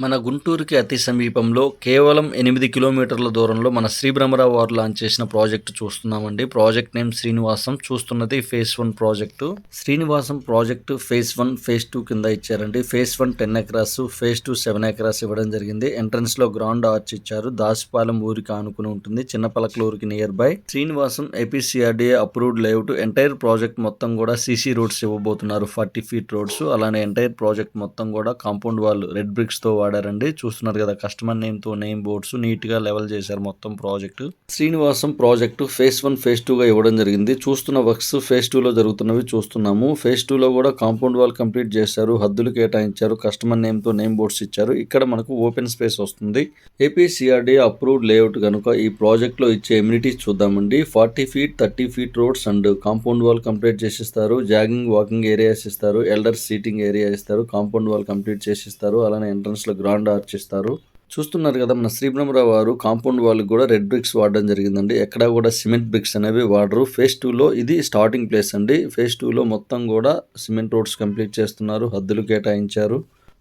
మన గుంటూరుకి అతి సమీపంలో కేవలం 8 కిలోమీటర్ల దూరంలో మన శ్రీ బ్రహ్మరావు వారు లాంచ్ చేసిన ప్రాజెక్ట్ చూస్తున్నామండి. Project name Srinivasam. చూస్తున్నది phase 1 project. Srinivasam project phase 1, phase 2 కింద ఇచ్చారండి. ఫేజ్ 1 10 ఎకరాస్, ఫేజ్ 2 7 ఎకరాస్ ఇవ్వడం జరిగింది. ఎంట్రన్స్ లో గ్రౌండ్ ఆర్చ్ ఇచ్చారు. దాసిపాలెం ఊరికి ఆనుకుని ఉంటుంది. చిన్నపలకలూరుకి nearby. Srinivasam APCRDA approved layout. Entire project మొత్తం కూడా సీసీ రోడ్స్ ఇవ్వబోతున్నారు. 40 ఫీట్ రోడ్స్. అలానే ఎంటైర్ ప్రాజెక్ట్ మొత్తం కూడా కాంపౌండ్ వాల్ రెడ్ బ్రిక్స్ తో వాడారండి. చూస్తున్నారు కదా, కస్టమర్ నేమ్ తో నేమ్ బోర్డ్స్ నీట్ గా లెవెల్ చేశారు మొత్తం project. Srinivasam project phase 1, phase 2 గా ఇవ్వడం జరిగింది. చూస్తున్న వర్క్స్ ఫేజ్ 2 లో జరుగుతున్నవి చూస్తున్నాము. ఫేజ్ 2 లో కూడా కాంపౌండ్ వాల్ కంప్లీట్ చేశారు. హద్దులు కేటాయించారు. కస్టమర్ నేమ్ తో నేమ్ బోర్డ్స్ ఇచ్చారు. ఇక్కడ మనకు ఓపెన్ స్పేస్ వస్తుంది. ఏపీసీఆర్డీఏ అప్రూవ్డ్ లేఅవుట్ కనుక ఈ ప్రాజెక్ట్ లో ఇచ్చే ఎమ్యూనిటీస్ చూద్దామండి. 40 feet 30 feet roads and compound wall complete చేసిస్తారు. జాగింగ్ వాకింగ్ ఏరియాస్ ఇస్తారు. ఎల్డర్ సీటింగ్ ఏరియా ఇస్తారు. కాంపౌండ్ వాల్ కంప్లీట్ చేసిస్తారు. అలానే ఎంట్రన్స్ లో గ్రాండ్ ఆర్చ్ ఇస్తారు. చూస్తున్నారు కదా, మన శ్రీ బ్రహ్మరావు వారు కాంపౌండ్ వాల్ కూడా రెడ్ బ్రిక్స్ వాడడం జరిగిందండి. ఎక్కడా కూడా సిమెంట్ బ్రిక్స్ అనేవి వాడరు. ఫేజ్ 2 లో ఇది స్టార్టింగ్ ప్లేస్ అండి. ఫేజ్ 2 లో మొత్తం కూడా సిమెంట్ రోడ్స్ కంప్లీట్ చేస్తున్నారు. హద్దులు కేటాయించారు.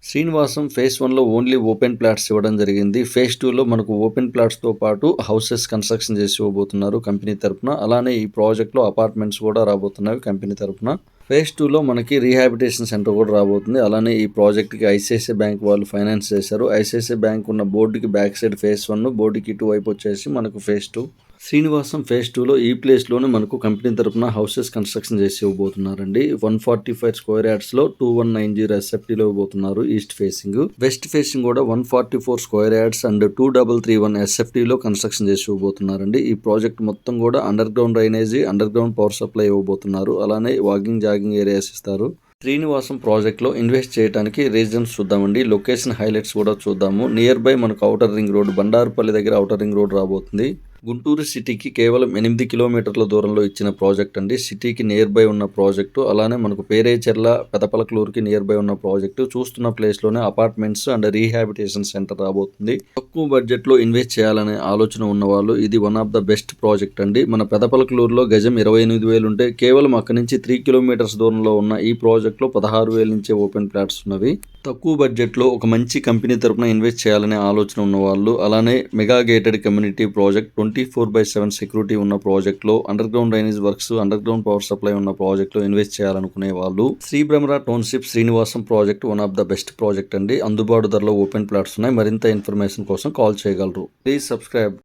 శ్రీనివాసం ఫేజ్ 1 లో ఓన్లీ ఓపెన్ ప్లాట్స్ ఇవ్వడం జరిగింది. ఫేజ్ 2 లో మనకు ఓపెన్ ప్లాట్స్ తో పాటు హౌసెస్ కన్స్ట్రక్షన్ చేసి ఇవ్వబోతున్నారు కంపెనీ తరపున. అలానే ఈ ప్రాజెక్ట్ లో అపార్ట్మెంట్స్ కూడా రాబోతున్నాయి కంపెనీ తరపున. ఫేజ్ 2 లో మనకి రీహాబిటేషన్ సెంటర్ కూడా రాబోతుంది. అలానే ఈ ప్రాజెక్ట్ కి ఐసిఐసిఐ బ్యాంక్ వాళ్ళు ఫైనాన్స్ చేశారు. ఐసిఐసిఐ బ్యాంక్ ఉన్న బోర్డుకి బ్యాక్ సైడ్ ఫేజ్ 1, బోర్డుకి ఇటువైపు వచ్చేసి మనకు ఫేజ్ 2. శ్రీనివాసం ఫేజ్ 2 లో ఈ ప్లేస్ లోనే మనకు కంపెనీ తరపున హౌసెస్ కన్స్ట్రక్షన్ చేసి ఇవ్వబోతున్నారండి. 145 స్క్వేర్ యార్డ్స్ లో 2190 ఎస్ఎఫ్టీ లో ఇవ్వబోతున్నారు. East facing. వెస్ట్ ఫేసింగ్ కూడా 144 స్క్వేర్ యార్డ్స్ అండ్ 2331 ఎస్ఎఫ్టీ లో కన్స్ట్రక్షన్ చేసి ఇవ్వబోతున్నారండి. ఈ ప్రాజెక్ట్ మొత్తం కూడా under ground drainage, under ground power supply ఇవ్వబోతున్నారు. అలానే వాకింగ్ జాగింగ్ ఏరియాస్ ఇస్తారు. శ్రీనివాసం ప్రాజెక్ట్ లో ఇన్వెస్ట్ చేయడానికి రీజన్స్ చూద్దామండి. లొకేషన్ హైలైట్స్ కూడా చూద్దాము. నియర్ బై మనకు ఔటర్ రింగ్ రోడ్, బండారుపల్లి దగ్గర ఔటర్ రింగ్ రోడ్ రాబోతుంది. గుంటూరు సిటీకి కేవలం 8 కిలోమీటర్ల దూరంలో ఇచ్చిన ప్రాజెక్ట్ అండి. సిటీకి నియర్ బై ఉన్న ప్రాజెక్టు. అలానే మనకు పేరేచెర్ల, పెదపలకలూరుకి నియర్ బై ఉన్న ప్రాజెక్టు. చూస్తున్న ప్లేస్ లోనే అపార్ట్మెంట్స్ అండ్ రీహాబిటేషన్ సెంటర్ రాబోతుంది. తక్కువ బడ్జెట్ లో ఇన్వెస్ట్ చేయాలనే ఆలోచన ఉన్న వాళ్ళు ఇది one of the best project అండి. మన పెదపలకలూరులో గజం 28,000 ఉంటే కేవలం అక్కడి నుంచి 3 కిలోమీటర్స్ దూరంలో ఉన్న ఈ ప్రాజెక్ట్ లో 16,000 నుంచే ఓపెన్ ప్లాట్స్ ఉన్నవి. తక్కువ బడ్జెట్ లో ఒక మంచి కంపెనీ తరపున ఇన్వెస్ట్ చేయాలనే ఆలోచన ఉన్న వాళ్ళు, అలానే mega gated community project, 24/7 security ఉన్న ప్రాజెక్ట్ లో, underground drainage works, underground power supply ఉన్న ప్రాజెక్ట్ లో ఇన్వెస్ట్ చేయాలనుకునే వాళ్ళు శ్రీ బ్రహ్మరా township Srinivasam project one of the best project అండి. అందుబాటు ధరలో ఓపెన్ ప్లాట్స్ ఉన్నాయి. మరింత ఇన్ఫర్మేషన్ కోసం కాల్ చేయగలరు. Please subscribe.